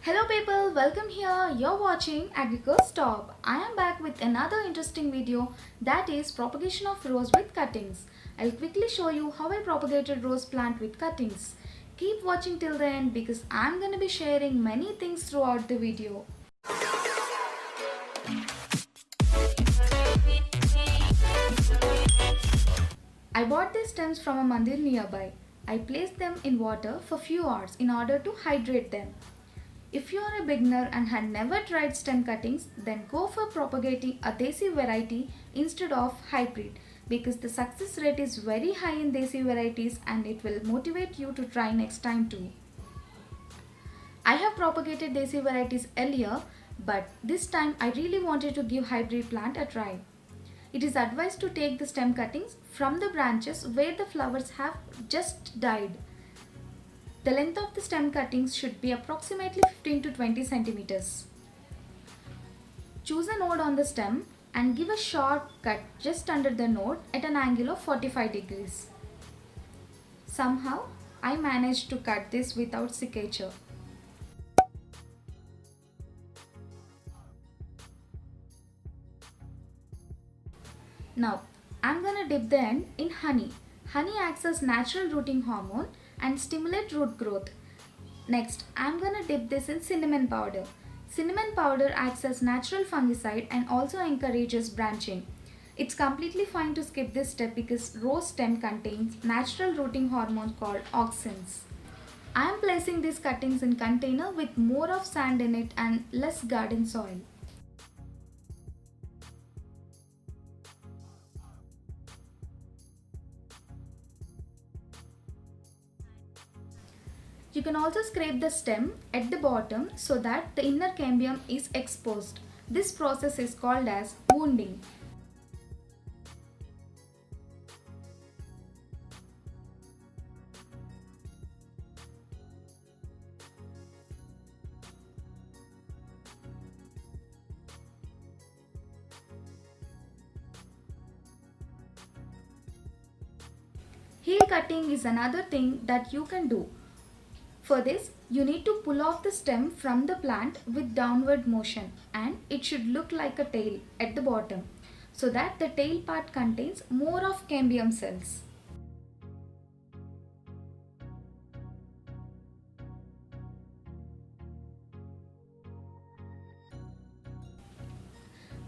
Hello people, welcome here. You're watching Agrico Stop. I am back with another interesting video, that is propagation of rose with cuttings. I'll quickly show you how I propagated rose plant with cuttings. Keep watching till the end because I'm going to be sharing many things throughout the video. I bought these stems from a mandir nearby. I placed them in water for few hours in order to hydrate them. If you are a beginner and had never tried stem cuttings, then go for propagating a Desi variety instead of hybrid because the success rate is very high in Desi varieties and it will motivate you to try next time too. I have propagated Desi varieties earlier, but this time I really wanted to give hybrid plant a try. It is advised to take the stem cuttings from the branches where the flowers have just died. The length of the stem cuttings should be approximately 15 to 20 centimeters. Choose a node on the stem and give a sharp cut just under the node at an angle of 45 degrees. Somehow, I managed to cut this without cicature. Now, I'm gonna dip the end in honey. Honey acts as natural rooting hormone and stimulate root growth. Next, I'm gonna dip this in cinnamon powder. Cinnamon powder acts as natural fungicide and also encourages branching. It's completely fine to skip this step because rose stem contains natural rooting hormone called auxins. I am placing these cuttings in container with more of sand in it and less garden soil. You can also scrape the stem at the bottom so that the inner cambium is exposed. This process is called as wounding. Heel cutting is another thing that you can do. For this, you need to pull off the stem from the plant with downward motion and it should look like a tail at the bottom so that the tail part contains more of cambium cells.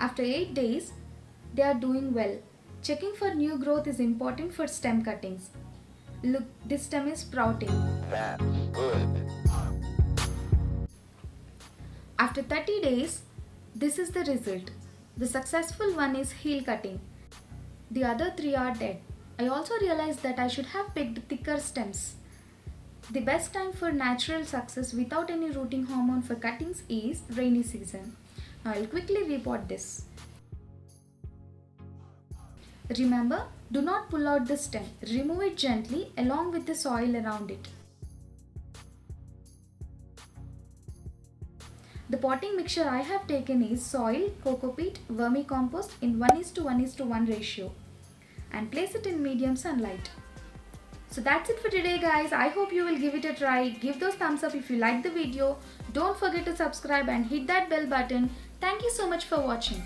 After 8 days, they are doing well. Checking for new growth is important for stem cuttings. Look, this stem is sprouting. That's good. After 30 days, this is the result. The successful one is heel cutting. The other 3 are dead. I also realized that I should have picked thicker stems. The best time for natural success without any rooting hormone for cuttings is rainy season. Now I'll quickly repot this. Remember, do not pull out the stem. Remove it gently along with the soil around it. The potting mixture I have taken is soil, cocopeat, vermicompost in 1:1:1 ratio and place it in medium sunlight. So that's it for today guys. I hope you will give it a try. Give those thumbs up if you like the video. Don't forget to subscribe and hit that bell button. Thank you so much for watching.